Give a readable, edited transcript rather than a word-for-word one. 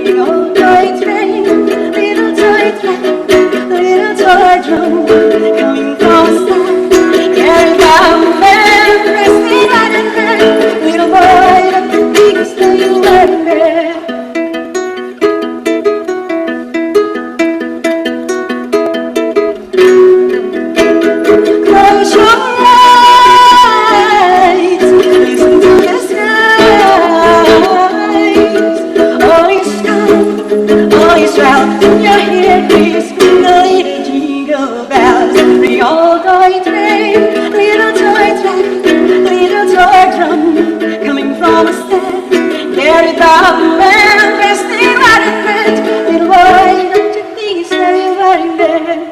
Little toy train, little toy train, little toy drum, coming from a star, carried by a man, resting right in bed. Little boy, don't you think it's staying right in bed? Close your eyes, listen to the skies. All is calm, all is well. In your head, please ring a little jingle bells. Ring all toy train, little toy train, little toy drum, coming from a stand. Carried by a man, resting right in bed. Little boy, don't you think it's very right in bed?